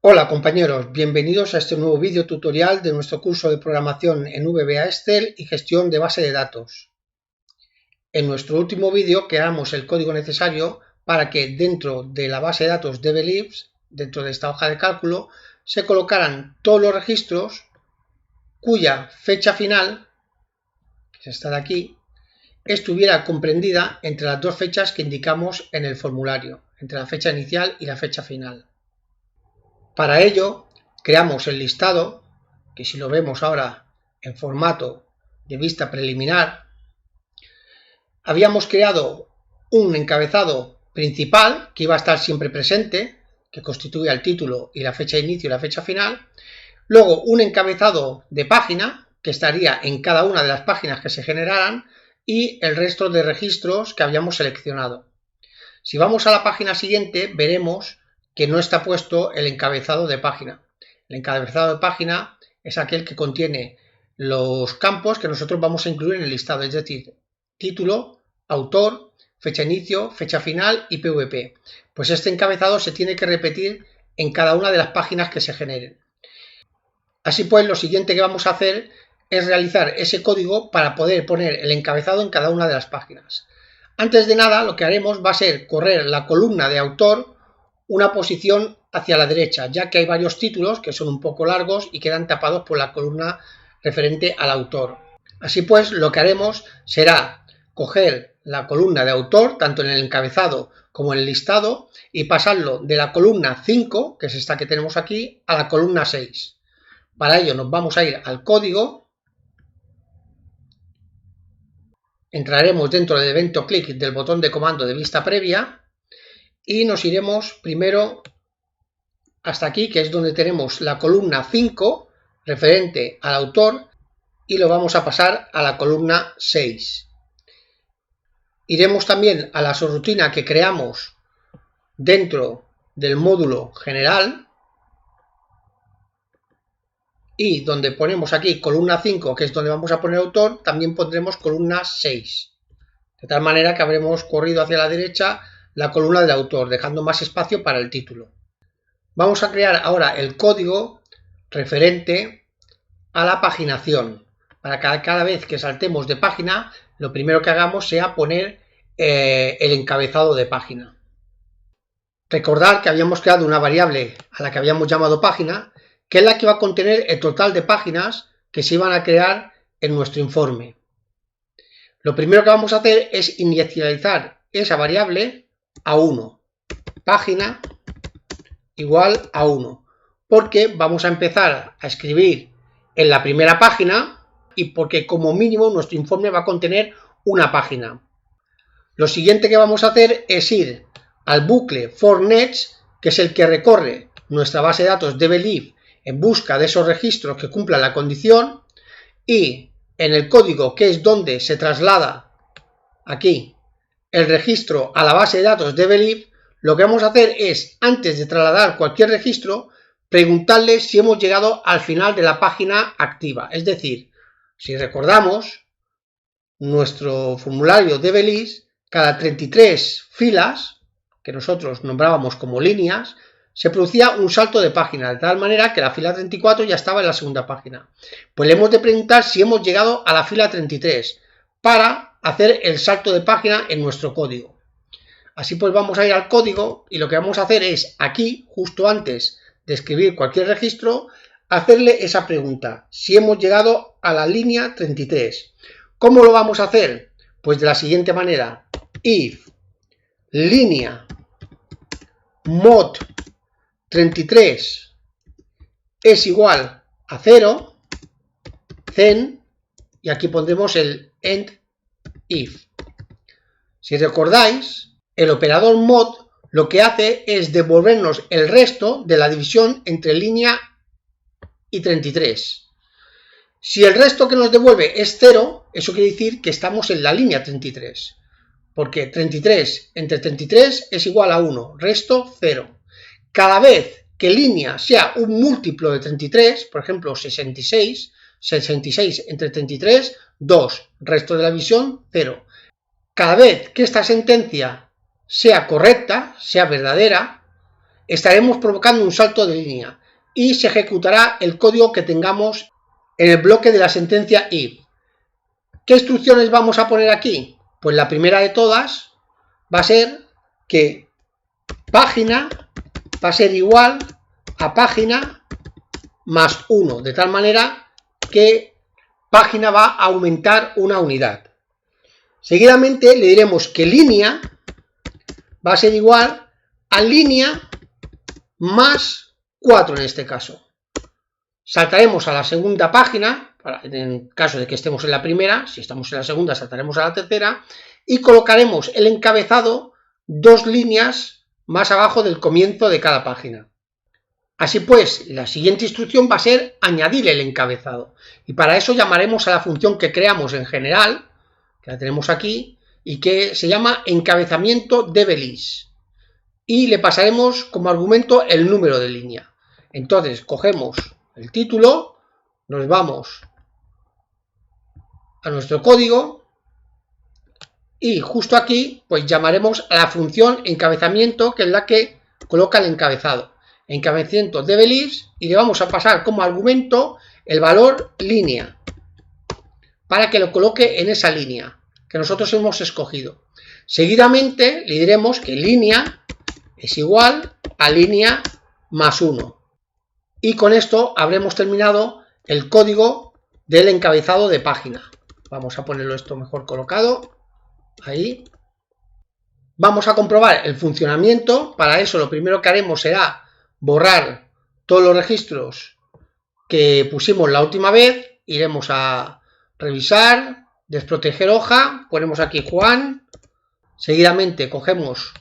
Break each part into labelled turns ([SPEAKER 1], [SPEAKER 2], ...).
[SPEAKER 1] Hola compañeros, bienvenidos a este nuevo vídeo tutorial de nuestro curso de programación en VBA Excel y gestión de base de datos. En nuestro último vídeo creamos el código necesario para que dentro de la base de datos DBLIBS, dentro de esta hoja de cálculo, se colocaran todos los registros cuya fecha final, que es esta de aquí, estuviera comprendida entre las dos fechas que indicamos en el formulario, entre la fecha inicial y la fecha final. Para ello, creamos el listado, que si lo vemos ahora en formato de vista preliminar, habíamos creado un encabezado principal que iba a estar siempre presente, que constituye el título y la fecha de inicio y la fecha final, luego un encabezado de página, que estaría en cada una de las páginas que se generaran, y el resto de registros que habíamos seleccionado. Si vamos a la página siguiente, veremos que no está puesto el encabezado de página. El encabezado de página es aquel que contiene los campos que nosotros vamos a incluir en el listado, es decir, título, autor, fecha inicio, fecha final y PVP. Pues este encabezado se tiene que repetir en cada una de las páginas que se generen. Así pues, lo siguiente que vamos a hacer es realizar ese código para poder poner el encabezado en cada una de las páginas. Antes de nada, lo que haremos va a ser correr la columna de autor una posición hacia la derecha, ya que hay varios títulos que son un poco largos y quedan tapados por la columna referente al autor. Así pues, lo que haremos será coger la columna de autor, tanto en el encabezado como en el listado, y pasarlo de la columna 5, que es esta que tenemos aquí, a la columna 6. Para ello nos vamos a ir al código, entraremos dentro del evento clic del botón de comando de vista previa, y nos iremos primero hasta aquí, que es donde tenemos la columna 5 referente al autor, y lo vamos a pasar a la columna 6. Iremos también a la subrutina que creamos dentro del módulo general, y donde ponemos aquí columna 5, que es donde vamos a poner autor, también pondremos columna 6. De tal manera que habremos corrido hacia la derecha la columna del autor, dejando más espacio para el título. Vamos a crear ahora el código referente a la paginación. Para que cada vez que saltemos de página, lo primero que hagamos sea poner el encabezado de página. Recordar que habíamos creado una variable a la que habíamos llamado página, que es la que va a contener el total de páginas que se iban a crear en nuestro informe. Lo primero que vamos a hacer es inicializar esa variable a 1, página igual a 1, porque vamos a empezar a escribir en la primera página y porque como mínimo nuestro informe va a contener una página. Lo siguiente que vamos a hacer es ir al bucle for next, que es el que recorre nuestra base de datos DBLIB en busca de esos registros que cumplan la condición, y en el código, que es donde se traslada aquí el registro a la base de datos DBLIB, lo que vamos a hacer es, antes de trasladar cualquier registro, preguntarle si hemos llegado al final de la página activa. Es decir, si recordamos, nuestro formulario DBLIBS, cada 33 filas, que nosotros nombrábamos como líneas, se producía un salto de página, de tal manera que la fila 34 ya estaba en la segunda página. Pues le hemos de preguntar si hemos llegado a la fila 33 para hacer el salto de página en nuestro código. Así pues vamos a ir al código y lo que vamos a hacer es aquí, justo antes de escribir cualquier registro, hacerle esa pregunta, si hemos llegado a la línea 33. ¿Cómo lo vamos a hacer? Pues de la siguiente manera: if línea mod 33 es igual a 0, then, y aquí pondremos el end if. Si recordáis, el operador mod lo que hace es devolvernos el resto de la división entre línea y 33. Si el resto que nos devuelve es 0, eso quiere decir que estamos en la línea 33, porque 33 entre 33 es igual a 1, resto 0. Cada vez que línea sea un múltiplo de 33, por ejemplo 66 entre 33, 2, resto de la división 0. Cada vez que esta sentencia sea correcta, sea verdadera, estaremos provocando un salto de línea y se ejecutará el código que tengamos en el bloque de la sentencia if. ¿Qué instrucciones vamos a poner aquí? Pues la primera de todas va a ser que página va a ser igual a página más 1, de tal manera que página va a aumentar una unidad. Seguidamente le diremos que línea va a ser igual a línea más 4 en este caso. Saltaremos a la segunda página, en caso de que estemos en la primera, si estamos en la segunda saltaremos a la tercera, y colocaremos el encabezado 2 líneas más abajo del comienzo de cada página. Así pues, la siguiente instrucción va a ser añadir el encabezado, y para eso llamaremos a la función que creamos en general, que la tenemos aquí, y que se llama encabezamiento DevList, y le pasaremos como argumento el número de línea. Entonces cogemos el título, nos vamos a nuestro código y justo aquí pues llamaremos a la función encabezamiento, que es la que coloca el encabezado, encabezamiento DevList, y le vamos a pasar como argumento el valor línea para que lo coloque en esa línea que nosotros hemos escogido. Seguidamente le diremos que línea es igual a línea más 1. Y con esto habremos terminado el código del encabezado de página. Vamos a ponerlo esto mejor colocado. Ahí. Vamos a comprobar el funcionamiento. Para eso lo primero que haremos será borrar todos los registros que pusimos la última vez. Iremos a revisar, desproteger hoja. Ponemos aquí Juan. Seguidamente cogemos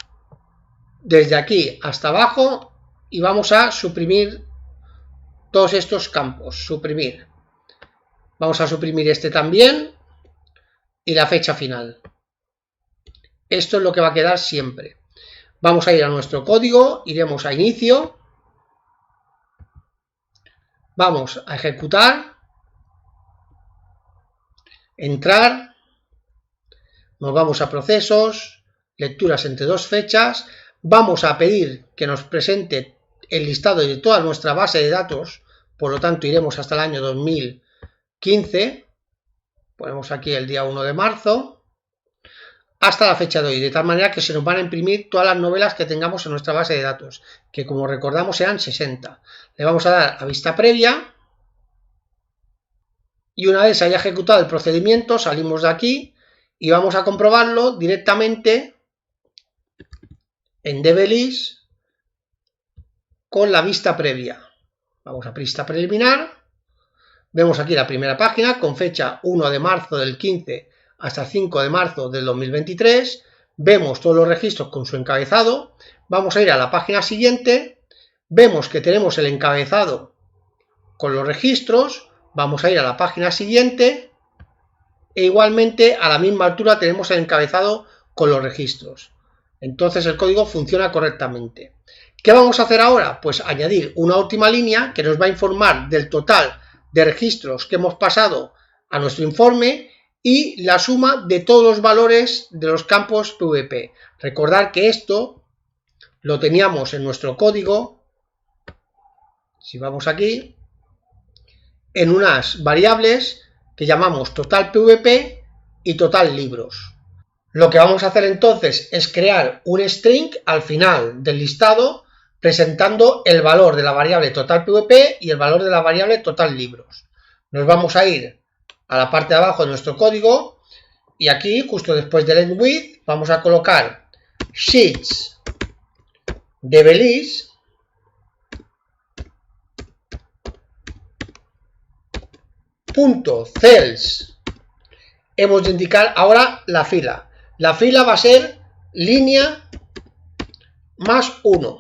[SPEAKER 1] desde aquí hasta abajo y vamos a suprimir todos estos campos, suprimir. Vamos a suprimir este también y la fecha final. Esto es lo que va a quedar siempre. Vamos a ir a nuestro código, iremos a inicio, vamos a ejecutar, entrar, nos vamos a procesos, lecturas entre dos fechas, vamos a pedir que nos presente el listado de toda nuestra base de datos, por lo tanto iremos hasta el año 2015, ponemos aquí el día 1 de marzo, hasta la fecha de hoy, de tal manera que se nos van a imprimir todas las novelas que tengamos en nuestra base de datos, que como recordamos eran 60. Le vamos a dar a vista previa, y una vez se haya ejecutado el procedimiento, salimos de aquí, y vamos a comprobarlo directamente en DevList, con la vista previa. Vamos a vista preliminar, vemos aquí la primera página con fecha 1 de marzo del 15 hasta 5 de marzo del 2023, vemos todos los registros con su encabezado, vamos a ir a la página siguiente, vemos que tenemos el encabezado con los registros, vamos a ir a la página siguiente e igualmente a la misma altura tenemos el encabezado con los registros. Entonces el código funciona correctamente. ¿Qué vamos a hacer ahora? Pues añadir una última línea que nos va a informar del total de registros que hemos pasado a nuestro informe y la suma de todos los valores de los campos PVP. Recordad que esto lo teníamos en nuestro código, si vamos aquí, en unas variables que llamamos total PVP y total libros. Lo que vamos a hacer entonces es crear un string al final del listado presentando el valor de la variable total PVP y el valor de la variable total libros. Nos vamos a ir a la parte de abajo de nuestro código y aquí, justo después del end with, vamos a colocar sheets DevList .cells. Hemos de indicar ahora la fila. La fila va a ser línea más 1.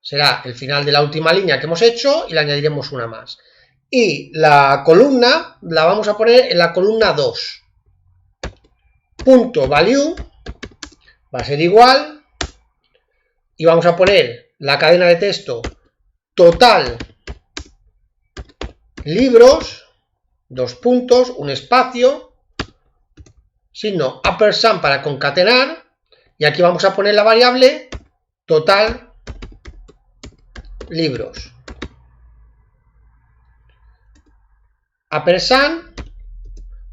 [SPEAKER 1] Será el final de la última línea que hemos hecho y le añadiremos una más. Y la columna la vamos a poner en la columna 2. Punto value va a ser igual y vamos a poner la cadena de texto total libros, dos puntos, un espacio, signo ampersand para concatenar, y aquí vamos a poner la variable total libros. Ampersand,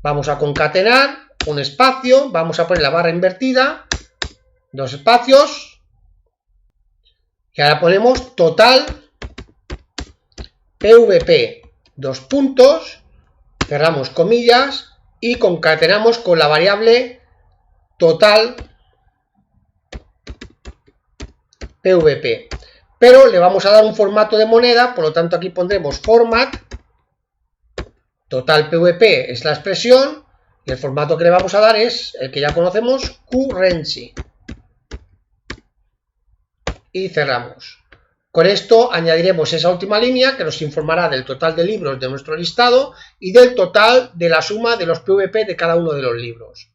[SPEAKER 1] vamos a concatenar, un espacio, vamos a poner la barra invertida, dos espacios, y ahora ponemos total PVP, dos puntos, cerramos comillas y concatenamos con la variable total PVP. Pero le vamos a dar un formato de moneda, por lo tanto aquí pondremos format, total PVP es la expresión, y el formato que le vamos a dar es el que ya conocemos, currency. Y cerramos. Con esto añadiremos esa última línea que nos informará del total de libros de nuestro listado y del total de la suma de los PVP de cada uno de los libros.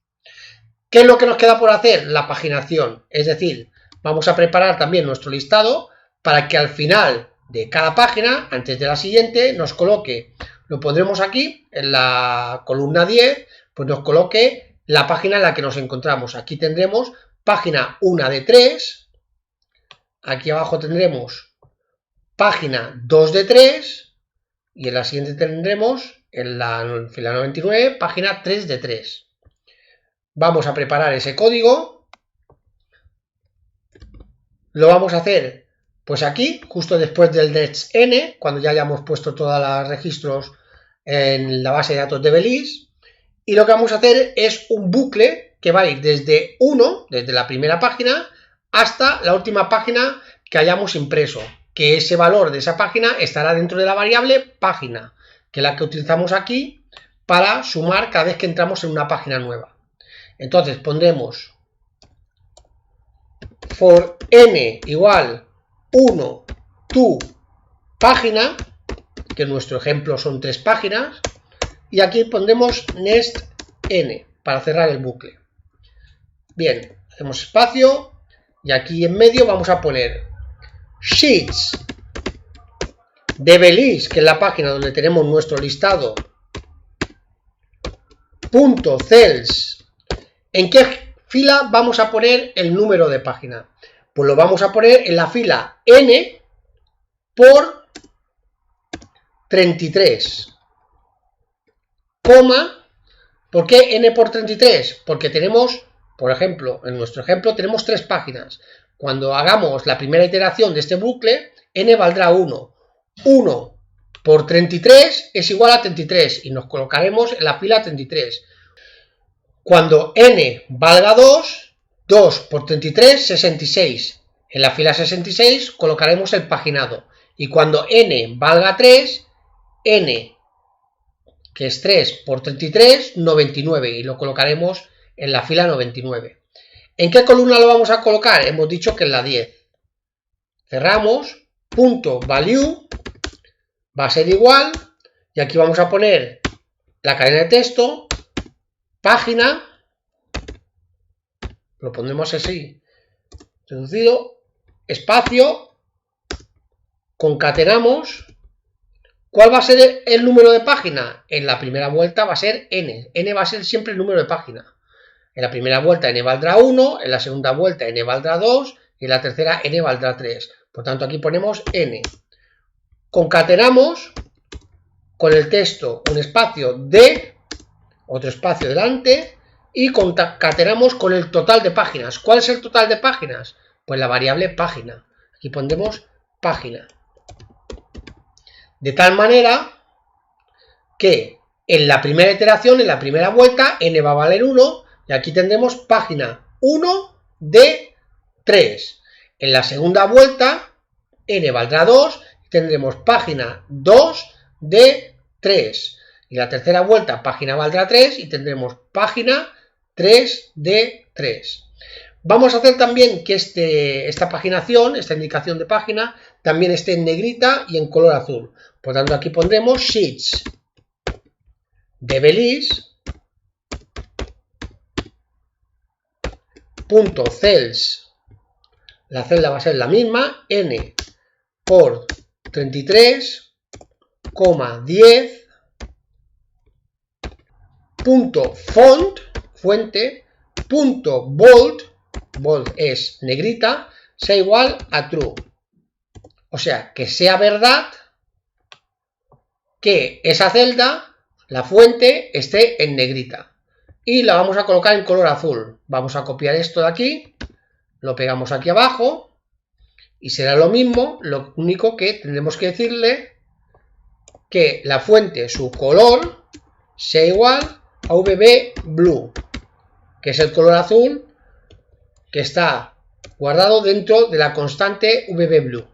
[SPEAKER 1] ¿Qué es lo que nos queda por hacer? La paginación. Es decir, vamos a preparar también nuestro listado para que al final de cada página, antes de la siguiente, nos coloque, lo pondremos aquí en la columna 10, pues nos coloque la página en la que nos encontramos. Aquí tendremos página 1 de 3. Aquí abajo tendremos página 2 de 3 y en la siguiente tendremos en la fila 99 página 3 de 3. Vamos a preparar ese código. Lo vamos a hacer pues aquí, justo después del netsn, cuando ya hayamos puesto todos los registros en la base de datos de Belize. Y lo que vamos a hacer es un bucle que va a ir desde 1, desde la primera página, hasta la última página que hayamos impreso, que ese valor de esa página estará dentro de la variable página, que es la que utilizamos aquí para sumar cada vez que entramos en una página nueva. Entonces pondremos for n igual 1 to página, que en nuestro ejemplo son 3 páginas, y aquí pondremos next n para cerrar el bucle. Bien, hacemos espacio. Y aquí en medio vamos a poner sheets de Belize, que es la página donde tenemos nuestro listado, punto cells. ¿En qué fila vamos a poner el número de página? Pues lo vamos a poner en la fila n por 33, coma. ¿Por qué n por 33? Porque tenemos, por ejemplo, en nuestro ejemplo tenemos 3 páginas. Cuando hagamos la primera iteración de este bucle, n valdrá 1. 1 por 33 es igual a 33 y nos colocaremos en la fila 33. Cuando n valga 2, 2 por 33, 66. En la fila 66 colocaremos el paginado. Y cuando n valga 3, n, que es 3 por 33, 99. Y lo colocaremos en la fila 99. ¿En qué columna lo vamos a colocar? Hemos dicho que en la 10. Cerramos, punto value, va a ser igual, y aquí vamos a poner la cadena de texto, página, lo pondremos así, reducido, espacio, concatenamos. ¿Cuál va a ser el número de página? En la primera vuelta va a ser n. N va a ser siempre el número de página. En la primera vuelta n valdrá 1, en la segunda vuelta n valdrá 2 y en la tercera n valdrá 3. Por tanto, aquí ponemos n. Concatenamos con el texto un espacio de, otro espacio delante, y concatenamos con el total de páginas. ¿Cuál es el total de páginas? Pues la variable página. Aquí pondremos página. De tal manera que en la primera iteración, en la primera vuelta, n va a valer 1, y aquí tendremos página 1 de 3. En la segunda vuelta, n valdrá 2, y tendremos página 2 de 3. Y la tercera vuelta, página valdrá 3, y tendremos página 3 de 3. Vamos a hacer también que esta paginación, esta indicación de página, también esté en negrita y en color azul. Por tanto, aquí pondremos sheets de Belize, punto cells La celda va a ser la misma, n por 33,10 punto font, fuente, punto bold, bold es negrita, sea igual a true. O sea, que sea verdad que esa celda, la fuente, esté en negrita. Y la vamos a colocar en color azul. Vamos a copiar esto de aquí, lo pegamos aquí abajo y será lo mismo, lo único que tendremos que decirle que la fuente, su color, sea igual a VB Blue, que es el color azul que está guardado dentro de la constante VB Blue.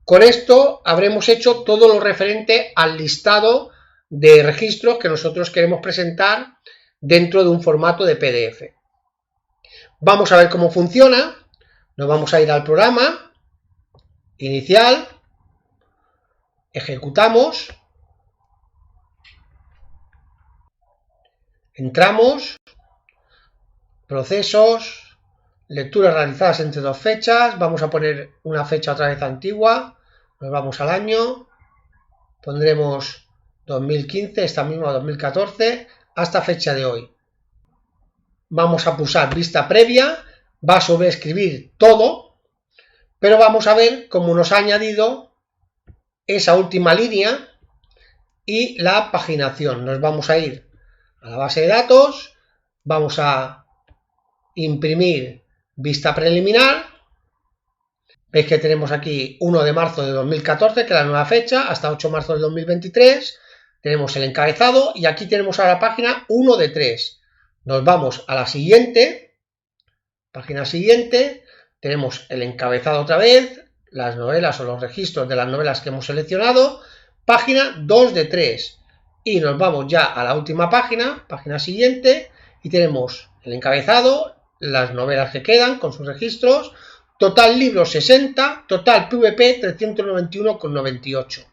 [SPEAKER 1] Con esto habremos hecho todo lo referente al listado de registros que nosotros queremos presentar dentro de un formato de PDF. Vamos a ver cómo funciona. Nos vamos a ir al programa, inicial, ejecutamos, entramos, procesos, lecturas realizadas entre dos fechas, vamos a poner una fecha otra vez antigua, nos vamos al año, pondremos 2015, esta misma 2014, hasta fecha de hoy. Vamos a pulsar vista previa, va a sobreescribir todo, pero vamos a ver cómo nos ha añadido esa última línea y la paginación. Nos vamos a ir a la base de datos, vamos a imprimir vista preliminar. Veis que tenemos aquí 1 de marzo de 2014, que es la nueva fecha, hasta 8 de marzo del 2023. Tenemos el encabezado y aquí tenemos a la página 1 de 3. Nos vamos a la siguiente, página siguiente, tenemos el encabezado otra vez, las novelas o los registros de las novelas que hemos seleccionado, página 2 de 3. Y nos vamos ya a la última página, página siguiente, y tenemos el encabezado, las novelas que quedan con sus registros, total libros 60, total PVP 391,98,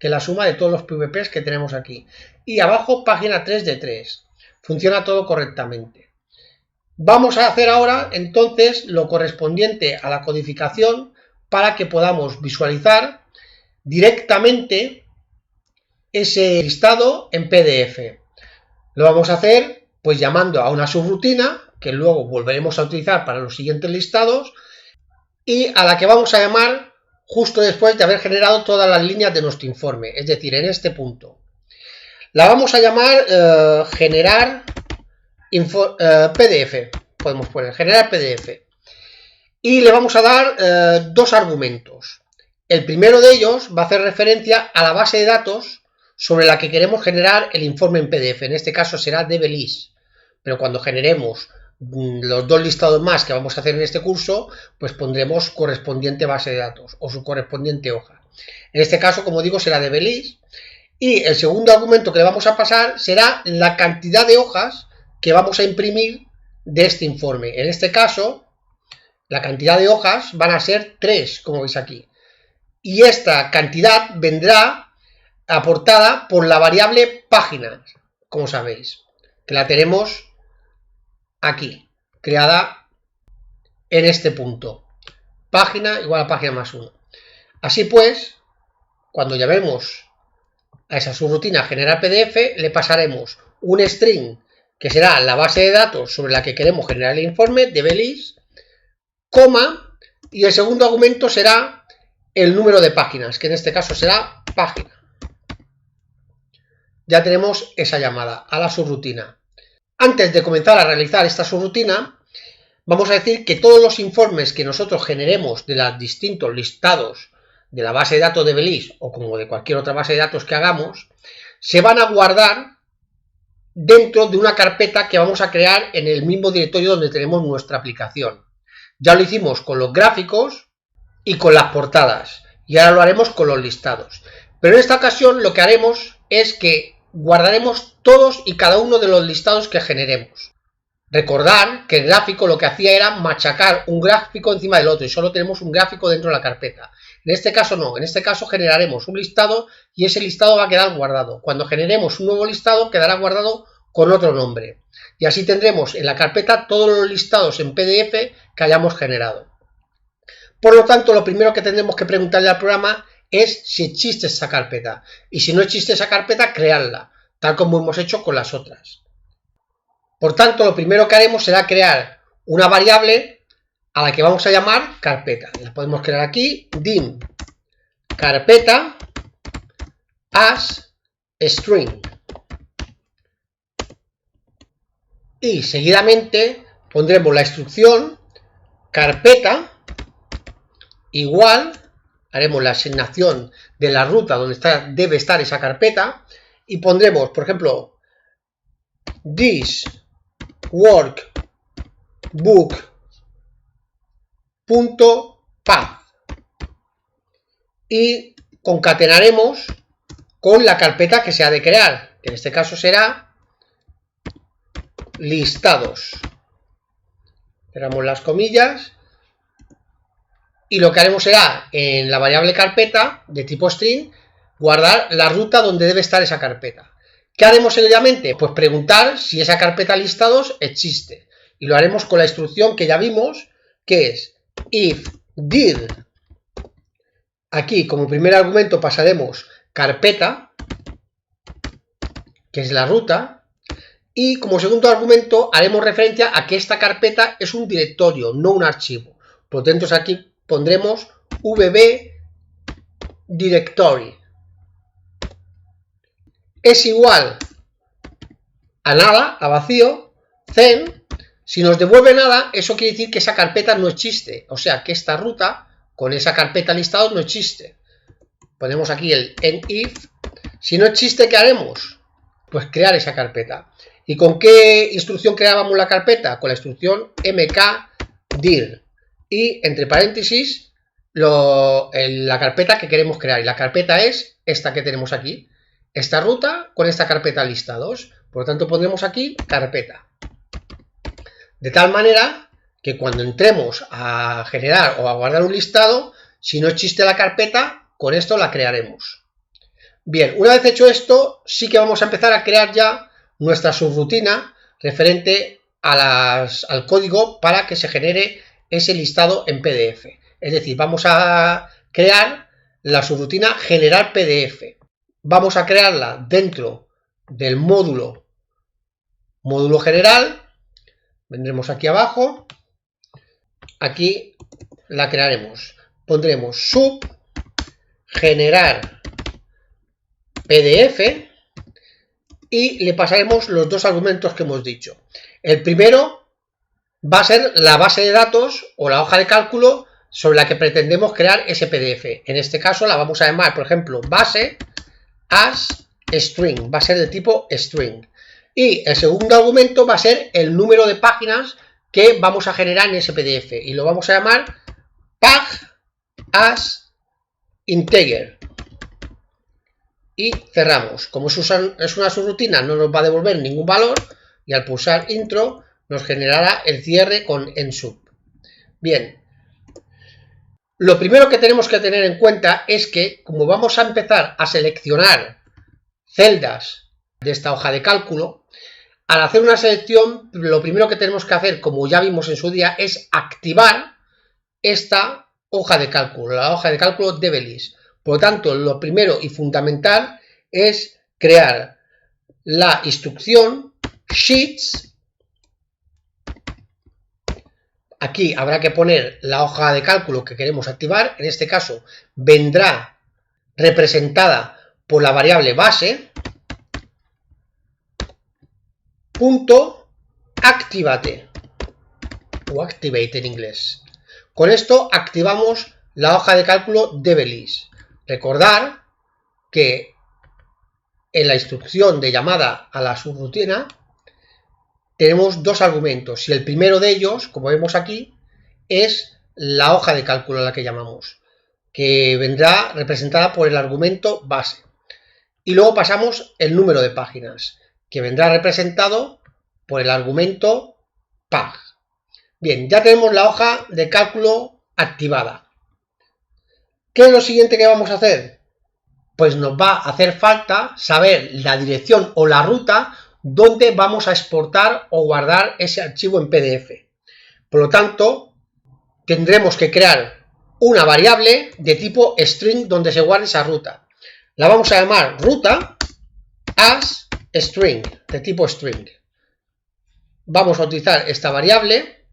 [SPEAKER 1] que es la suma de todos los PVPs que tenemos aquí. Y abajo página 3 de 3. Funciona todo correctamente. Vamos a hacer ahora entonces lo correspondiente a la codificación para que podamos visualizar directamente ese listado en PDF. Lo vamos a hacer pues llamando a una subrutina que luego volveremos a utilizar para los siguientes listados y a la que vamos a llamar justo después de haber generado todas las líneas de nuestro informe, es decir, en este punto. La vamos a llamar generar PDF, podemos poner generar PDF. Y le vamos a dar dos argumentos. El primero de ellos va a hacer referencia a la base de datos sobre la que queremos generar el informe en PDF. En este caso será DBLIS, pero cuando generemos los dos listados más que vamos a hacer en este curso, pues pondremos correspondiente base de datos o su correspondiente hoja. En este caso, como digo, será DBLIS. Y el segundo argumento que le vamos a pasar será la cantidad de hojas que vamos a imprimir de este informe. En este caso, la cantidad de hojas van a ser 3, como veis aquí. Y esta cantidad vendrá aportada por la variable páginas, como sabéis, que la tenemos aquí, creada en este punto. Página igual a página más 1. Así pues, cuando llamemos a esa subrutina generar PDF, le pasaremos un string que será la base de datos sobre la que queremos generar el informe de DBLIS, coma, y el segundo argumento será el número de páginas, que en este caso será página. Ya tenemos esa llamada a la subrutina. Antes de comenzar a realizar esta subrutina, vamos a decir que todos los informes que nosotros generemos de los distintos listados de la base de datos de DBLIS o como de cualquier otra base de datos que hagamos, se van a guardar dentro de una carpeta que vamos a crear en el mismo directorio donde tenemos nuestra aplicación. Ya lo hicimos con los gráficos y con las portadas y ahora lo haremos con los listados. Pero en esta ocasión lo que haremos es que guardaremos todos y cada uno de los listados que generemos. Recordar que el gráfico lo que hacía era machacar un gráfico encima del otro y solo tenemos un gráfico dentro de la carpeta. En este caso no, en este caso generaremos un listado y ese listado va a quedar guardado. Cuando generemos un nuevo listado quedará guardado con otro nombre. Y así tendremos en la carpeta todos los listados en PDF que hayamos generado. Por lo tanto, lo primero que tendremos que preguntarle al programa es si existe esa carpeta. Y si no existe esa carpeta, crearla, tal como hemos hecho con las otras. Por tanto, lo primero que haremos será crear una variable a la que vamos a llamar carpeta. La podemos crear aquí, dim carpeta as string. Y seguidamente pondremos la instrucción carpeta igual, haremos la asignación de la ruta donde debe estar esa carpeta y pondremos, por ejemplo, this workbook.path y concatenaremos con la carpeta que se ha de crear, que en este caso será listados. Cerramos las comillas y lo que haremos será en la variable carpeta de tipo string guardar la ruta donde debe estar esa carpeta. ¿Qué haremos seguidamente? Pues preguntar si esa carpeta listados existe y lo haremos con la instrucción que ya vimos, que es if dir. Aquí como primer argumento pasaremos carpeta, que es la ruta, y como segundo argumento haremos referencia a que esta carpeta es un directorio, no un archivo. Por lo tanto, aquí pondremos vb directory. Es igual a nada, a vacío, then, si nos devuelve nada, eso quiere decir que esa carpeta no existe. O sea, que esta ruta con esa carpeta listado no existe. Ponemos aquí el if. Si no existe, ¿qué haremos? Pues crear esa carpeta. ¿Y con qué instrucción creábamos la carpeta? Con la instrucción mkdir. Y entre paréntesis, la carpeta que queremos crear. Y la carpeta es esta que tenemos aquí. Esta ruta con esta carpeta listados. Por lo tanto, pondremos aquí carpeta. De tal manera que cuando entremos a generar o a guardar un listado, si no existe la carpeta, con esto la crearemos. Bien, una vez hecho esto, sí que vamos a empezar a crear ya nuestra subrutina referente al código para que se genere ese listado en PDF. Es decir, vamos a crear la subrutina generar PDF. Vamos a crearla dentro del módulo general. Vendremos aquí abajo. Aquí la crearemos. Pondremos sub generar PDF y le pasaremos los dos argumentos que hemos dicho. El primero va a ser la base de datos o la hoja de cálculo sobre la que pretendemos crear ese PDF. En este caso la vamos a llamar, por ejemplo, base as string. Va a ser de tipo string. Y el segundo argumento va a ser el número de páginas que vamos a generar en ese PDF. Y lo vamos a llamar pag as integer. Y cerramos. Como es una subrutina, no nos va a devolver ningún valor. Y al pulsar intro nos generará el cierre con ensub. Bien. Lo primero que tenemos que tener en cuenta es que, como vamos a empezar a seleccionar celdas de esta hoja de cálculo, al hacer una selección, lo primero que tenemos que hacer, como ya vimos en su día, es activar esta hoja de cálculo, la hoja de cálculo DevList. Por lo tanto, lo primero y fundamental es crear la instrucción sheets. Aquí habrá que poner la hoja de cálculo que queremos activar. En este caso vendrá representada por la variable base punto activate o activate en inglés. Con esto activamos la hoja de cálculo DevList. Recordar que en la instrucción de llamada a la subrutina tenemos dos argumentos y el primero de ellos, como vemos aquí, es la hoja de cálculo a la que llamamos, que vendrá representada por el argumento base. Y luego pasamos el número de páginas, que vendrá representado por el argumento pag. Bien, ya tenemos la hoja de cálculo activada. ¿Qué es lo siguiente que vamos a hacer? Pues nos va a hacer falta saber la dirección o la ruta donde vamos a exportar o guardar ese archivo en PDF. Por lo tanto, tendremos que crear una variable de tipo string donde se guarde esa ruta. La vamos a llamar ruta as string, de tipo string. Vamos a utilizar esta variable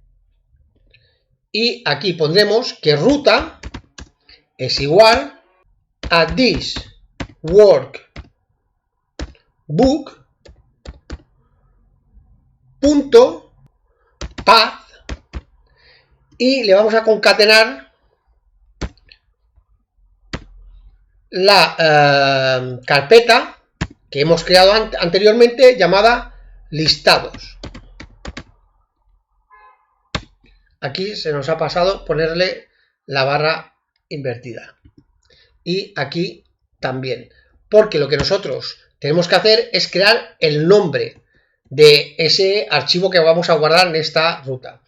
[SPEAKER 1] y aquí pondremos que ruta es igual a this workbook punto path y le vamos a concatenar la carpeta que hemos creado anteriormente llamada listados. Aquí se nos ha pasado ponerle la barra invertida y aquí también, porque lo que nosotros tenemos que hacer es crear el nombre de ese archivo que vamos a guardar en esta ruta.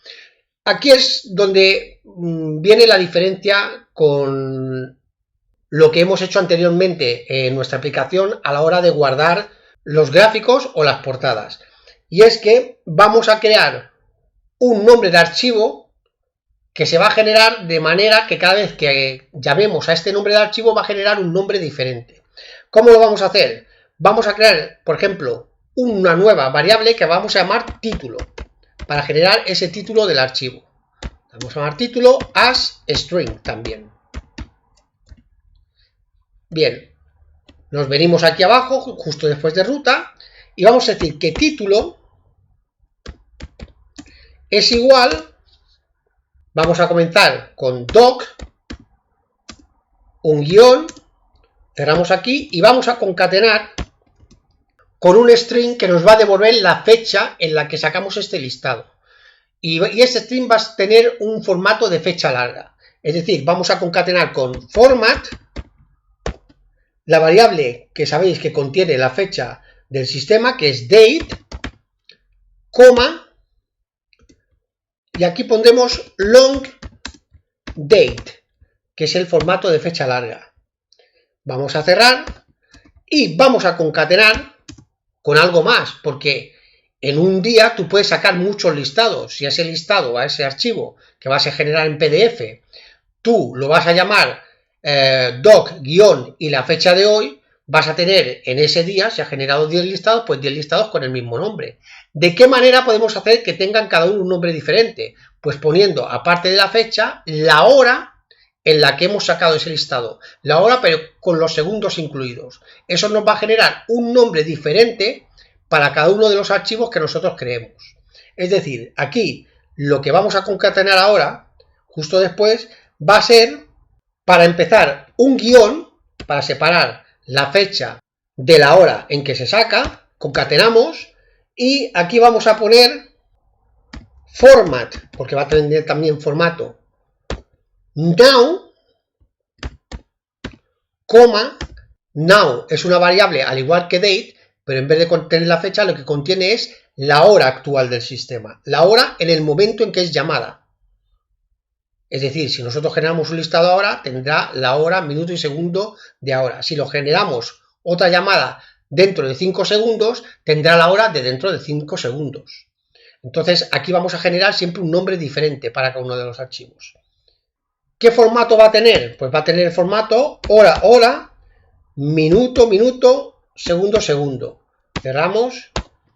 [SPEAKER 1] Aquí es donde viene la diferencia con lo que hemos hecho anteriormente en nuestra aplicación a la hora de guardar los gráficos o las portadas. Y es que vamos a crear un nombre de archivo que se va a generar de manera que cada vez que llamemos a este nombre de archivo va a generar un nombre diferente. ¿Cómo lo vamos a hacer? Vamos a crear, por ejemplo, una nueva variable que vamos a llamar título para generar ese título del archivo. Vamos a llamar título as string también. Bien, nos venimos aquí abajo, justo después de ruta, y vamos a decir que título es igual, vamos a comenzar con doc, un guión, cerramos aquí y vamos a concatenar con un string que nos va a devolver la fecha en la que sacamos este listado. Y este string va a tener un formato de fecha larga. Es decir, vamos a concatenar con format, la variable que sabéis que contiene la fecha del sistema, que es date, coma, y aquí pondremos long date, que es el formato de fecha larga. Vamos a cerrar y vamos a concatenar con algo más, porque en un día tú puedes sacar muchos listados. Si ese listado, a ese archivo que vas a generar en PDF, tú lo vas a llamar doc guión y la fecha de hoy, vas a tener en ese día, si ha generado 10 listados, pues 10 listados con el mismo nombre. ¿De qué manera podemos hacer que tengan cada uno un nombre diferente? Pues poniendo, aparte de la fecha, la hora en la que hemos sacado ese listado. La hora, pero con los segundos incluidos. Eso nos va a generar un nombre diferente para cada uno de los archivos que nosotros creemos. Es decir, aquí lo que vamos a concatenar ahora, justo después, va a ser, para empezar, un guión para separar la fecha de la hora en que se saca, concatenamos, y aquí vamos a poner format, porque va a tener también formato, now, coma, now es una variable al igual que date, pero en vez de contener la fecha, lo que contiene es la hora actual del sistema, la hora en el momento en que es llamada. Es decir, si nosotros generamos un listado ahora, tendrá la hora, minuto y segundo de ahora. Si lo generamos otra llamada dentro de 5 segundos, tendrá la hora de dentro de 5 segundos. Entonces, aquí vamos a generar siempre un nombre diferente para cada uno de los archivos. ¿Qué formato va a tener? Pues va a tener el formato hora, hora, minuto, minuto, segundo, segundo. Cerramos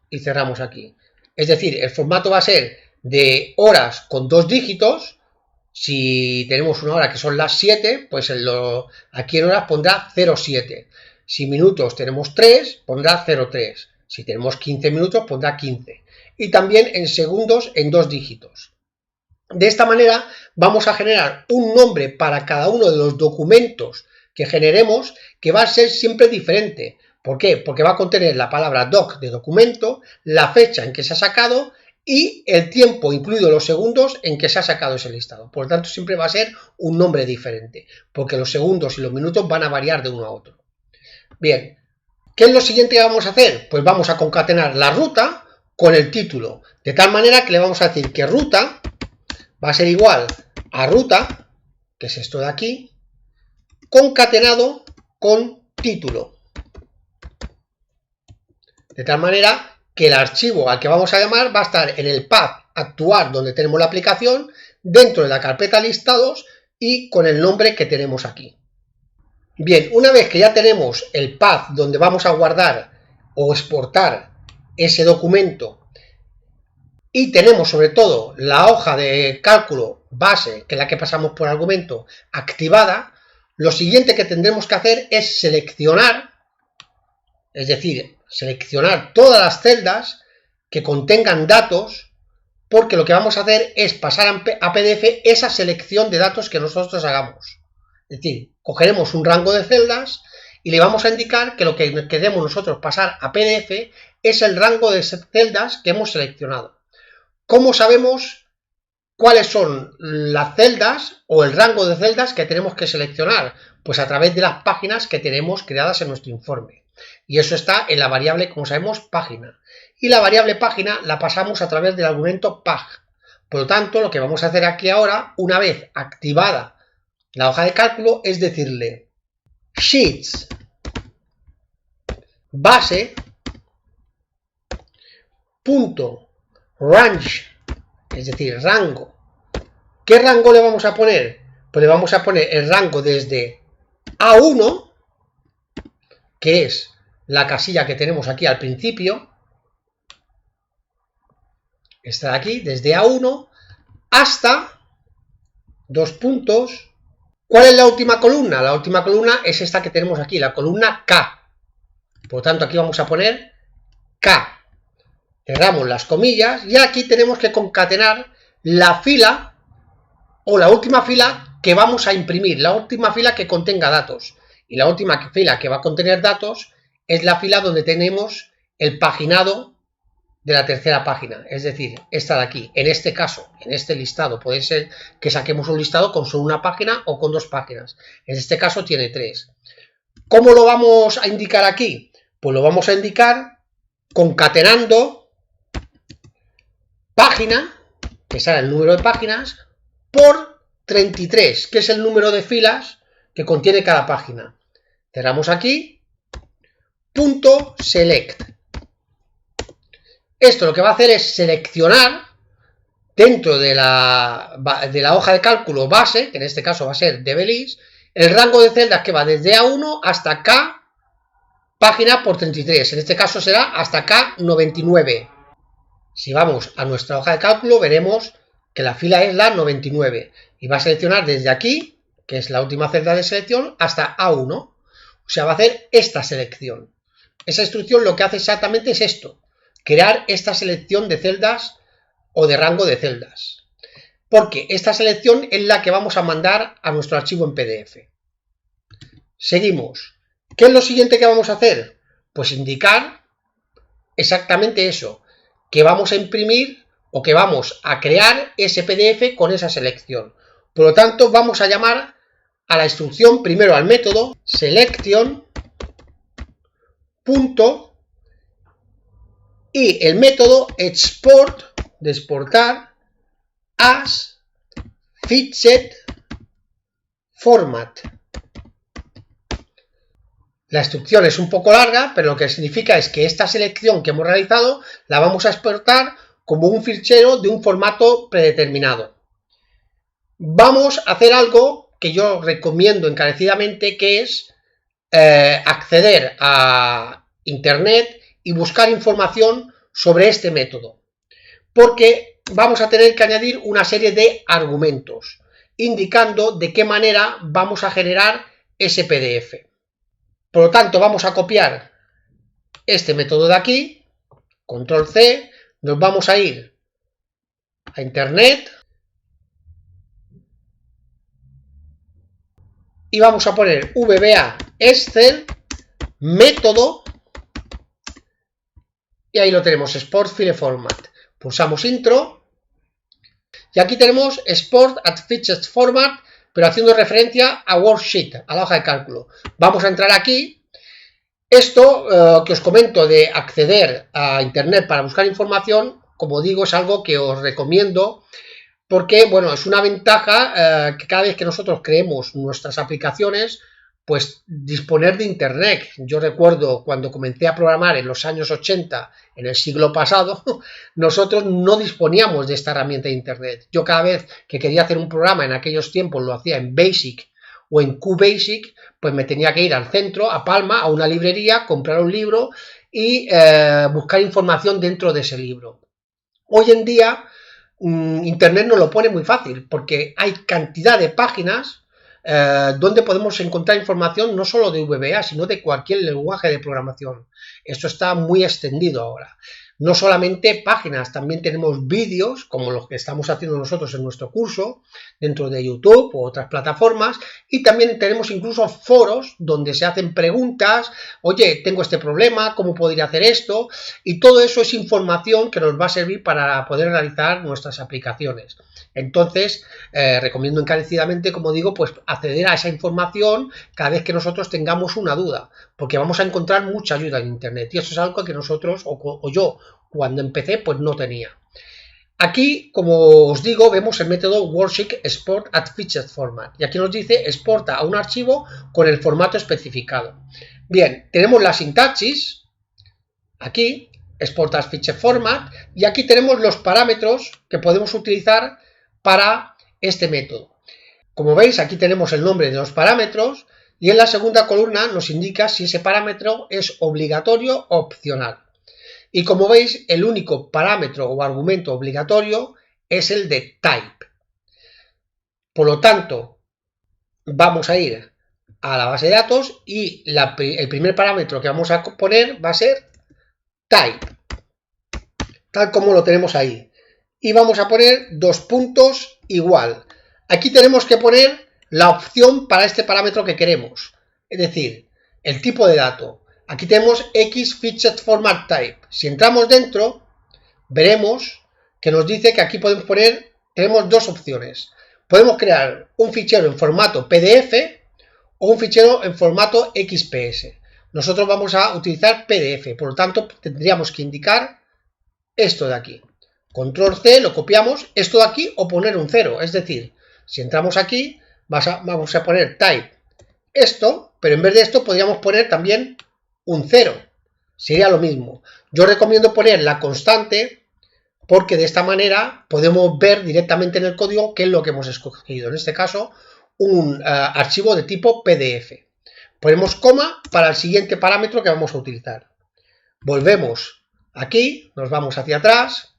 [SPEAKER 1] y cerramos aquí. Es decir, el formato va a ser de horas con 2 dígitos. Si tenemos una hora que son las 7, pues aquí en horas pondrá 07. Si minutos tenemos 3, pondrá 03. Si tenemos 15 minutos, pondrá 15. Y también en segundos en 2 dígitos. De esta manera vamos a generar un nombre para cada uno de los documentos que generemos que va a ser siempre diferente. ¿Por qué? Porque va a contener la palabra doc de documento, la fecha en que se ha sacado y el tiempo, incluido los segundos, en que se ha sacado ese listado. Por lo tanto, siempre va a ser un nombre diferente, porque los segundos y los minutos van a variar de uno a otro. Bien, ¿qué es lo siguiente que vamos a hacer? Pues vamos a concatenar la ruta con el título, de tal manera que le vamos a decir que ruta va a ser igual a ruta, que es esto de aquí, concatenado con título. De tal manera que el archivo al que vamos a llamar va a estar en el path actual donde tenemos la aplicación, dentro de la carpeta listados, y con el nombre que tenemos aquí. Bien, una vez que ya tenemos el path donde vamos a guardar o exportar ese documento y tenemos sobre todo la hoja de cálculo base, que es la que pasamos por argumento, activada, lo siguiente que tendremos que hacer es seleccionar, es decir, seleccionar todas las celdas que contengan datos, porque lo que vamos a hacer es pasar a PDF esa selección de datos que nosotros hagamos. Es decir, cogeremos un rango de celdas y le vamos a indicar que lo que queremos nosotros pasar a PDF es el rango de celdas que hemos seleccionado. ¿Cómo sabemos cuáles son las celdas o el rango de celdas que tenemos que seleccionar? Pues a través de las páginas que tenemos creadas en nuestro informe. Y eso está en la variable, como sabemos, página. Y la variable página la pasamos a través del argumento pag. Por lo tanto, lo que vamos a hacer aquí ahora, una vez activada la hoja de cálculo, es decirle sheets base punto range, es decir, rango. ¿Qué rango le vamos a poner? Pues le vamos a poner el rango desde A1, que es la casilla que tenemos aquí al principio, esta de aquí, desde A1 hasta dos puntos. ¿Cuál es la última columna? La última columna es esta que tenemos aquí, la columna K. Por lo tanto, aquí vamos a poner K. Cerramos las comillas y aquí tenemos que concatenar la fila o la última fila que vamos a imprimir, la última fila que contenga datos. Y la última fila que va a contener datos es la fila donde tenemos el paginado de la tercera página, es decir, esta de aquí. En este caso, en este listado, puede ser que saquemos un listado con solo una página o con dos páginas. En este caso tiene 3. ¿Cómo lo vamos a indicar aquí? Pues lo vamos a indicar concatenando página, que será el número de páginas, por 33, que es el número de filas que contiene cada página. Cerramos aquí, punto select. Esto lo que va a hacer es seleccionar dentro de la hoja de cálculo base, que en este caso va a ser de Belize, el rango de celdas que va desde A1 hasta K, página por 33. En este caso será hasta K99. Si vamos a nuestra hoja de cálculo, veremos que la fila es la 99 y va a seleccionar desde aquí, que es la última celda de selección, hasta A1. O sea, va a hacer esta selección. Esa instrucción lo que hace exactamente es esto, crear esta selección de celdas o de rango de celdas. Porque esta selección es la que vamos a mandar a nuestro archivo en PDF. Seguimos. ¿Qué es lo siguiente que vamos a hacer? Pues indicar exactamente eso, que vamos a imprimir o que vamos a crear ese PDF con esa selección. Por lo tanto, vamos a llamar a la instrucción primero al método selection punto y el método export, de exportar, as fixed format. La instrucción es un poco larga, pero lo que significa es que esta selección que hemos realizado la vamos a exportar como un fichero de un formato predeterminado. Vamos a hacer algo que yo recomiendo encarecidamente, que es acceder a Internet y buscar información sobre este método. Porque vamos a tener que añadir una serie de argumentos indicando de qué manera vamos a generar ese PDF. Por lo tanto, vamos a copiar este método de aquí, control C, nos vamos a ir a Internet y vamos a poner VBA Excel método y ahí lo tenemos, Export File Format. Pulsamos Intro y aquí tenemos Export at Fixed Format, pero haciendo referencia a Worksheet, a la hoja de cálculo. Vamos a entrar aquí. Esto que os comento de acceder a Internet para buscar información, como digo, es algo que os recomiendo porque, bueno, es una ventaja que cada vez que nosotros creemos nuestras aplicaciones, pues disponer de internet. Yo recuerdo cuando comencé a programar en los años 80, en el siglo pasado, nosotros no disponíamos de esta herramienta de internet. Yo cada vez que quería hacer un programa en aquellos tiempos lo hacía en BASIC o en QBasic, pues me tenía que ir al centro, a Palma, a una librería, comprar un libro y buscar información dentro de ese libro. Hoy en día internet nos lo pone muy fácil porque hay cantidad de páginas donde podemos encontrar información no solo de VBA, sino de cualquier lenguaje de programación. Esto está muy extendido ahora. No solamente páginas, también tenemos vídeos, como los que estamos haciendo nosotros en nuestro curso, dentro de YouTube o otras plataformas, y también tenemos incluso foros donde se hacen preguntas, oye, tengo este problema, ¿cómo podría hacer esto? Y todo eso es información que nos va a servir para poder realizar nuestras aplicaciones. Entonces, recomiendo encarecidamente, como digo, pues acceder a esa información cada vez que nosotros tengamos una duda, porque vamos a encontrar mucha ayuda en Internet y eso es algo que nosotros, o yo, cuando empecé, pues no tenía. Aquí, como os digo, vemos el método Worksheet Export at Featured Format y aquí nos dice exporta a un archivo con el formato especificado. Bien, tenemos la sintaxis, aquí, Export as Featured Format, y aquí tenemos los parámetros que podemos utilizar para este método. Como veis, aquí tenemos el nombre de los parámetros y en la segunda columna nos indica si ese parámetro es obligatorio o opcional. Y como veis, el único parámetro o argumento obligatorio es el de type. Por lo tanto, vamos a ir a la base de datos y el primer parámetro que vamos a poner va a ser type, tal como lo tenemos ahí. Y vamos a poner dos puntos igual. Aquí tenemos que poner la opción para este parámetro que queremos, es decir, el tipo de dato. Aquí tenemos X Featured Format Type. Si entramos dentro, veremos que nos dice que aquí podemos poner, tenemos dos opciones. Podemos crear un fichero en formato PDF o un fichero en formato XPS. Nosotros vamos a utilizar PDF, por lo tanto tendríamos que indicar esto de aquí. Control C, lo copiamos, esto de aquí o poner un 0, es decir, si entramos aquí, vamos a poner type esto, pero en vez de esto podríamos poner también un 0. Sería lo mismo. Yo recomiendo poner la constante porque de esta manera podemos ver directamente en el código qué es lo que hemos escogido. En este caso, un archivo de tipo PDF. Ponemos coma para el siguiente parámetro que vamos a utilizar. Volvemos aquí, nos vamos hacia atrás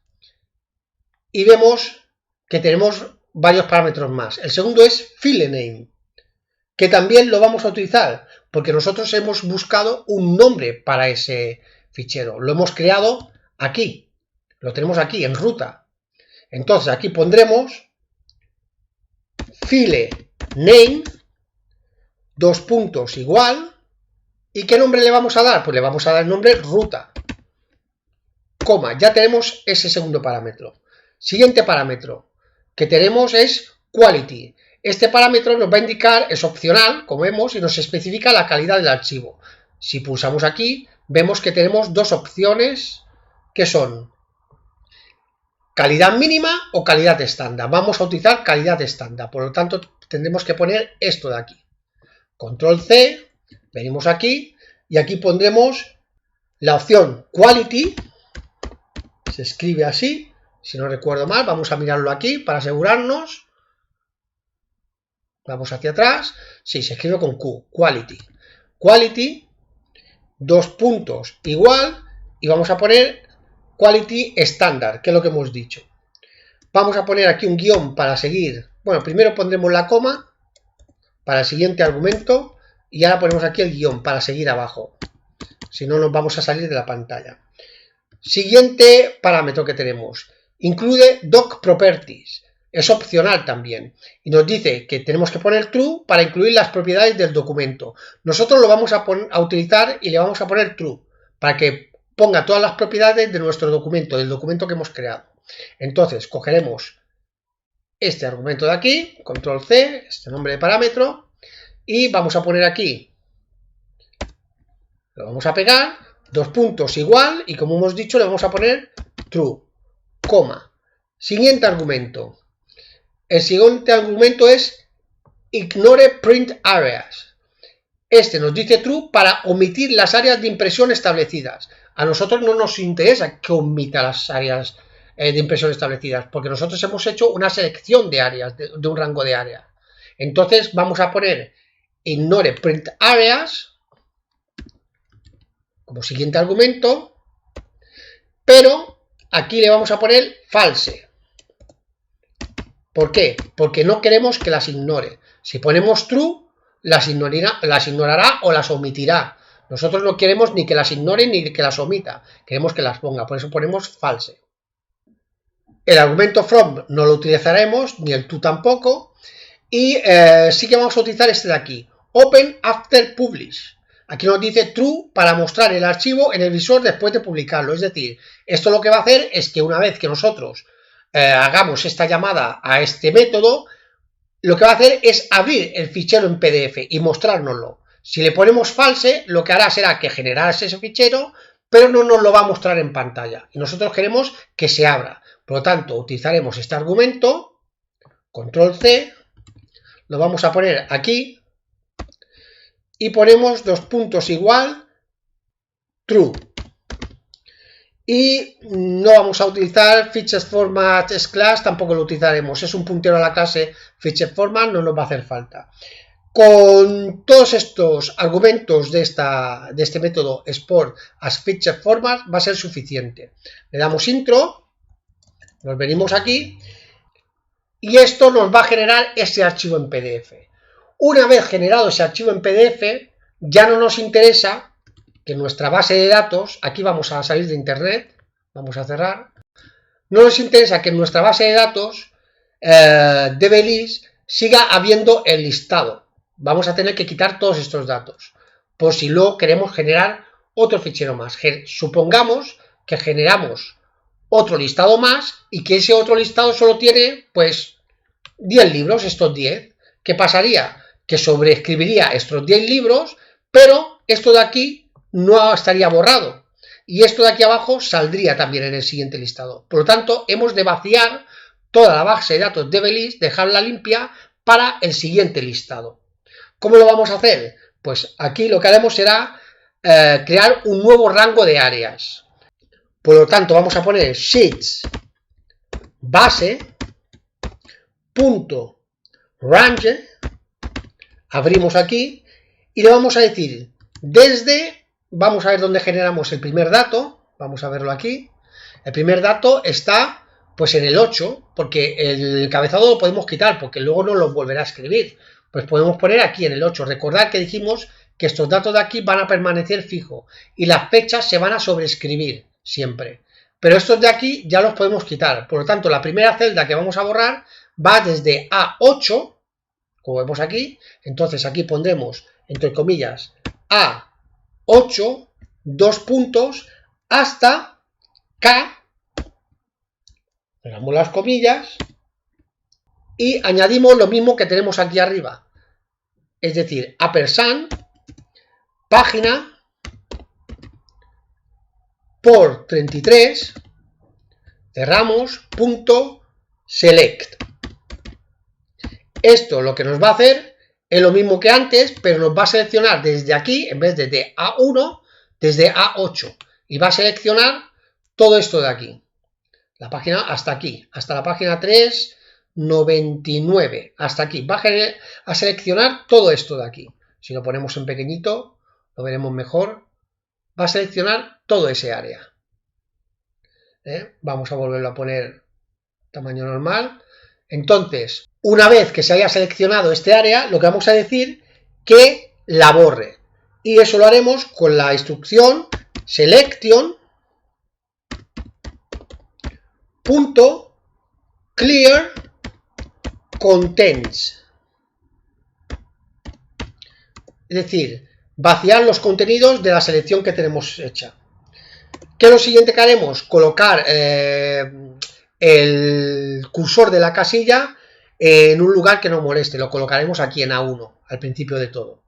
[SPEAKER 1] y vemos que tenemos varios parámetros más. El segundo es filename, que también lo vamos a utilizar porque nosotros hemos buscado un nombre para ese fichero. Lo hemos creado aquí, lo tenemos aquí en ruta. Entonces aquí pondremos filename, dos puntos igual, ¿y qué nombre le vamos a dar? Pues le vamos a dar el nombre ruta, coma, ya tenemos ese segundo parámetro. Siguiente parámetro que tenemos es quality. Este parámetro nos va a indicar, es opcional, como vemos, y nos especifica la calidad del archivo. Si pulsamos aquí, vemos que tenemos dos opciones que son calidad mínima o calidad estándar. Vamos a utilizar calidad estándar, por lo tanto tendremos que poner esto de aquí. Control C, venimos aquí y aquí pondremos la opción quality, se escribe así, si no recuerdo mal, vamos a mirarlo aquí para asegurarnos. Vamos hacia atrás, sí, se escribe con Q, quality. Quality, dos puntos igual, y vamos a poner quality estándar, que es lo que hemos dicho. Vamos a poner aquí un guión para seguir. Bueno, primero pondremos la coma para el siguiente argumento, y ahora ponemos aquí el guión para seguir abajo. Si no, nos vamos a salir de la pantalla. Siguiente parámetro que tenemos. Incluye doc properties. Es opcional también. Y nos dice que tenemos que poner true para incluir las propiedades del documento. Nosotros lo vamos a utilizar y le vamos a poner true para que ponga todas las propiedades de nuestro documento, del documento que hemos creado. Entonces, cogeremos este argumento de aquí, control C, este nombre de parámetro, y vamos a poner aquí, lo vamos a pegar, dos puntos igual, y como hemos dicho, le vamos a poner true, coma. Siguiente argumento. El siguiente argumento es ignore print areas. Este nos dice true para omitir las áreas de impresión establecidas. A nosotros no nos interesa que omita las áreas de impresión establecidas, porque nosotros hemos hecho una selección de áreas, de un rango de áreas. Entonces vamos a poner ignore print areas como siguiente argumento, pero aquí le vamos a poner false. ¿Por qué? Porque no queremos que las ignore. Si ponemos true, las ignorará o las omitirá. Nosotros no queremos ni que las ignore ni que las omita. Queremos que las ponga. Por eso ponemos false. El argumento from no lo utilizaremos, ni el to tampoco. Y sí que vamos a utilizar este de aquí. Open after publish. Aquí nos dice true para mostrar el archivo en el visor después de publicarlo. Es decir, esto lo que va a hacer es que una vez que nosotros hagamos esta llamada a este método, lo que va a hacer es abrir el fichero en PDF y mostrárnoslo. Si le ponemos false, lo que hará será que generará ese fichero, pero no nos lo va a mostrar en pantalla. Y nosotros queremos que se abra. Por lo tanto, utilizaremos este argumento, control C, lo vamos a poner aquí y ponemos dos puntos igual, true. Y no vamos a utilizar features format class, tampoco lo utilizaremos. Es un puntero a la clase feature format, no nos va a hacer falta. Con todos estos argumentos de este método export as feature format va a ser suficiente. Le damos intro, nos venimos aquí y esto nos va a generar ese archivo en PDF. Una vez generado ese archivo en PDF, ya no nos interesa que nuestra base de datos, aquí vamos a salir de internet, vamos a cerrar, no nos interesa que en nuestra base de datos DBList siga habiendo el listado. Vamos a tener que quitar todos estos datos, por si luego queremos generar otro fichero más. Supongamos que generamos otro listado más y que ese otro listado solo tiene pues 10 libros, estos 10. ¿Qué pasaría? Que sobreescribiría estos 10 libros, pero esto de aquí no estaría borrado y esto de aquí abajo saldría también en el siguiente listado. Por lo tanto, hemos de vaciar toda la base de datos de DBList, dejarla limpia para el siguiente listado. ¿Cómo lo vamos a hacer? Pues aquí lo que haremos será crear un nuevo rango de áreas. Por lo tanto, vamos a poner sheets base punto range, abrimos aquí y le vamos a decir desde. Vamos a ver dónde generamos el primer dato. Vamos a verlo aquí. El primer dato está pues en el 8, porque el encabezado lo podemos quitar, porque luego no lo volverá a escribir. Pues podemos poner aquí en el 8. Recordad que dijimos que estos datos de aquí van a permanecer fijos y las fechas se van a sobreescribir siempre. Pero estos de aquí ya los podemos quitar. Por lo tanto, la primera celda que vamos a borrar va desde A8, como vemos aquí. Entonces aquí pondremos, entre comillas, A8, 2 puntos, hasta K, cerramos las comillas, y añadimos lo mismo que tenemos aquí arriba, es decir, ampersand, página, por 33, cerramos, punto, select. Esto lo que nos va a hacer es lo mismo que antes, pero nos va a seleccionar desde aquí, en vez de A1, desde A8. Y va a seleccionar todo esto de aquí. La página hasta aquí, hasta la página 399, hasta aquí. Va a seleccionar todo esto de aquí. Si lo ponemos en pequeñito, lo veremos mejor. Va a seleccionar todo ese área. Vamos a volverlo a poner tamaño normal. Entonces, una vez que se haya seleccionado este área, lo que vamos a decir que la borre. Y eso lo haremos con la instrucción selection punto clear contents. Es decir, vaciar los contenidos de la selección que tenemos hecha. ¿Qué es lo siguiente que haremos? Colocar el cursor de la casilla en un lugar que no moleste. Lo colocaremos aquí en A1, al principio de todo.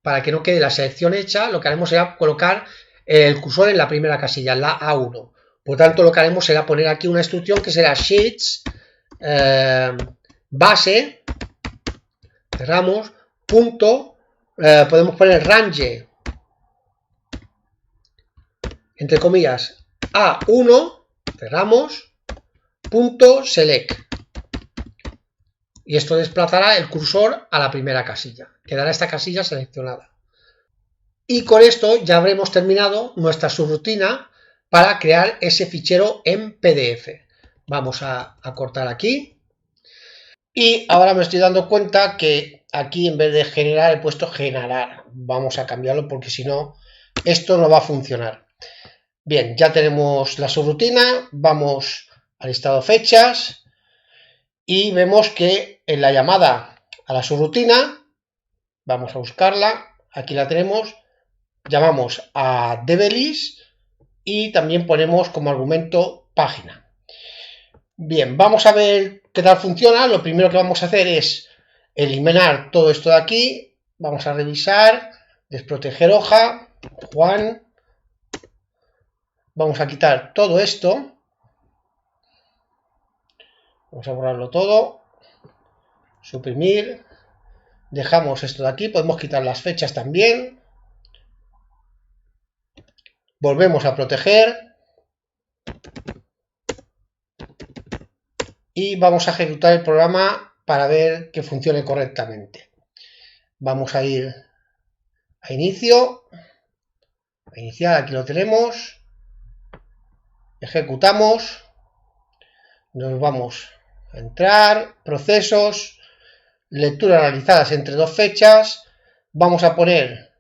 [SPEAKER 1] Para que no quede la selección hecha, lo que haremos será colocar el cursor en la primera casilla, en la A1. Por tanto, lo que haremos será poner aquí una instrucción que será sheets base, cerramos, punto podemos poner range, entre comillas, A1, cerramos, punto select. Y esto desplazará el cursor a la primera casilla. Quedará esta casilla seleccionada. Y con esto ya habremos terminado nuestra subrutina para crear ese fichero en PDF. Vamos a cortar aquí. Y ahora me estoy dando cuenta que aquí en vez de generar he puesto generar. Vamos a cambiarlo porque si no, esto no va a funcionar. Bien, ya tenemos la subrutina. Vamos al listado fechas. Y vemos que en la llamada a la subrutina, vamos a buscarla, aquí la tenemos, llamamos a dblist y también ponemos como argumento página. Bien, vamos a ver qué tal funciona. Lo primero que vamos a hacer es eliminar todo esto de aquí. Vamos a revisar, desproteger hoja, Juan. Vamos a quitar todo esto. Vamos a borrarlo todo. Suprimir. Dejamos esto de aquí. Podemos quitar las fechas también. Volvemos a proteger. Y vamos a ejecutar el programa para ver que funcione correctamente. Vamos a ir a inicio. A iniciar, aquí lo tenemos. Ejecutamos. Nos vamos a entrar. Procesos. Lecturas realizadas entre dos fechas. Vamos a poner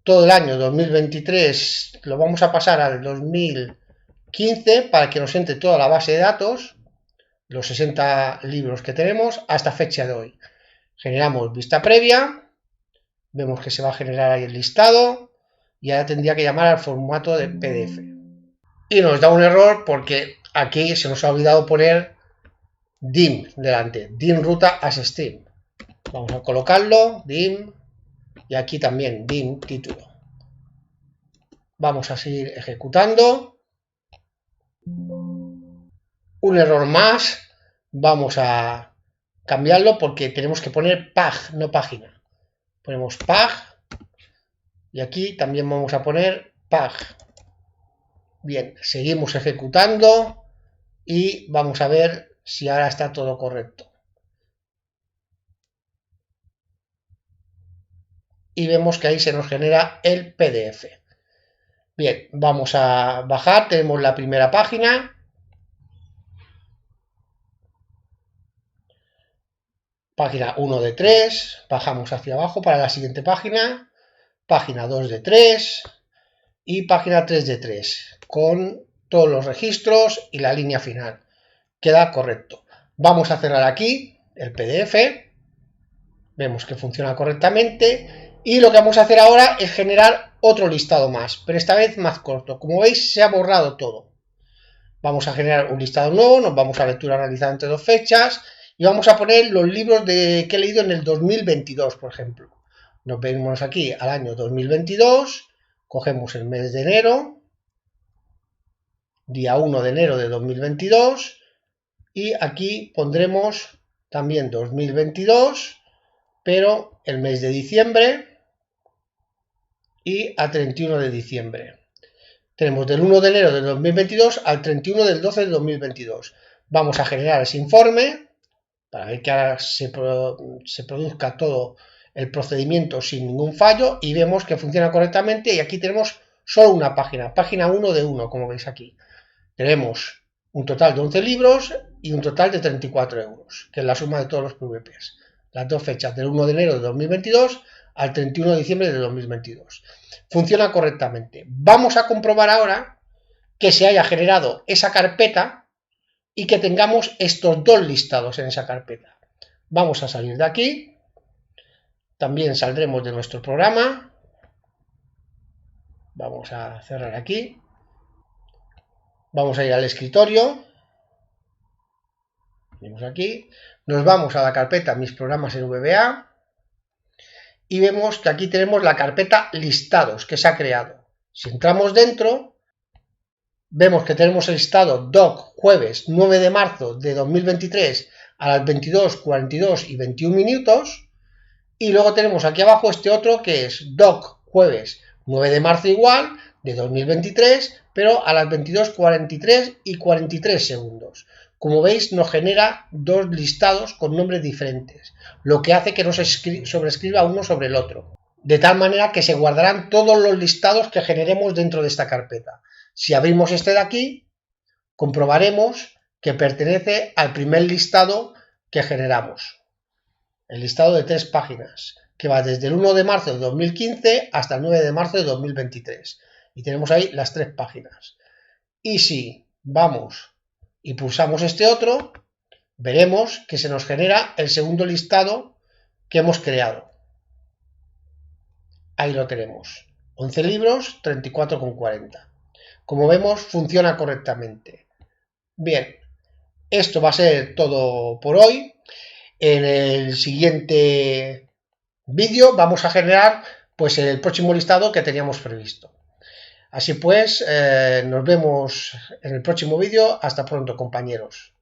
[SPEAKER 1] todo el año 2023. Lo vamos a pasar al 2015 para que nos entre toda la base de datos. Los 60 libros que tenemos hasta fecha de hoy. Generamos vista previa. Vemos que se va a generar ahí el listado. Y ahora tendría que llamar al formato de PDF. Y nos da un error porque aquí se nos ha olvidado poner dim delante. Dim ruta as stream. Vamos a colocarlo. Dim. Y aquí también dim título. Vamos a seguir ejecutando. Un error más. Vamos a cambiarlo porque tenemos que poner pag, no página. Ponemos pag. Y aquí también vamos a poner pag. Bien, seguimos ejecutando. Y vamos a ver si ahora está todo correcto. Y vemos que ahí se nos genera el PDF. Bien, vamos a bajar. Tenemos la primera página. Página 1 de 3, bajamos hacia abajo para la siguiente página, página 2 de 3 y página 3 de 3, con todos los registros y la línea final. Queda correcto. Vamos a cerrar aquí el PDF, vemos que funciona correctamente y lo que vamos a hacer ahora es generar otro listado más, pero esta vez más corto. Como veis, se ha borrado todo. Vamos a generar un listado nuevo, nos vamos a lectura realizada entre dos fechas. Y vamos a poner los libros que he leído en el 2022, por ejemplo. Nos venimos aquí al año 2022, cogemos el mes de enero, día 1 de enero de 2022, y aquí pondremos también 2022, pero el mes de diciembre y a 31 de diciembre. Tenemos del 1 de enero de 2022 al 31 del 12 de 2022. Vamos a generar ese informe para ver que ahora se produzca todo el procedimiento sin ningún fallo y vemos que funciona correctamente y aquí tenemos solo una página, página 1 de 1, como veis aquí. Tenemos un total de 11 libros y un total de 34 euros, que es la suma de todos los PVPs. Las dos fechas, del 1 de enero de 2022 al 31 de diciembre de 2022. Funciona correctamente. Vamos a comprobar ahora que se haya generado esa carpeta y que tengamos estos dos listados en esa carpeta. Vamos a salir de aquí. También saldremos de nuestro programa. Vamos a cerrar aquí. Vamos a ir al escritorio. Venimos aquí. Nos vamos a la carpeta Mis programas en VBA. Y vemos que aquí tenemos la carpeta listados que se ha creado. Si entramos dentro, vemos que tenemos el listado doc jueves 9 de marzo de 2023 a las 22:42 y 21 minutos. Y luego tenemos aquí abajo este otro que es doc jueves 9 de marzo igual, de 2023, pero a las 22:43 y 43 segundos. Como veis, nos genera dos listados con nombres diferentes, lo que hace que no se sobrescriba uno sobre el otro. De tal manera que se guardarán todos los listados que generemos dentro de esta carpeta. Si abrimos este de aquí, comprobaremos que pertenece al primer listado que generamos. El listado de 3 páginas, que va desde el 1 de marzo de 2015 hasta el 9 de marzo de 2023. Y tenemos ahí las 3 páginas. Y si vamos y pulsamos este otro, veremos que se nos genera el segundo listado que hemos creado. Ahí lo tenemos. 11 libros, 34,40. Como vemos, funciona correctamente. Bien, esto va a ser todo por hoy. En el siguiente vídeo vamos a generar pues el próximo listado que teníamos previsto. Así pues, nos vemos en el próximo vídeo. Hasta pronto, compañeros.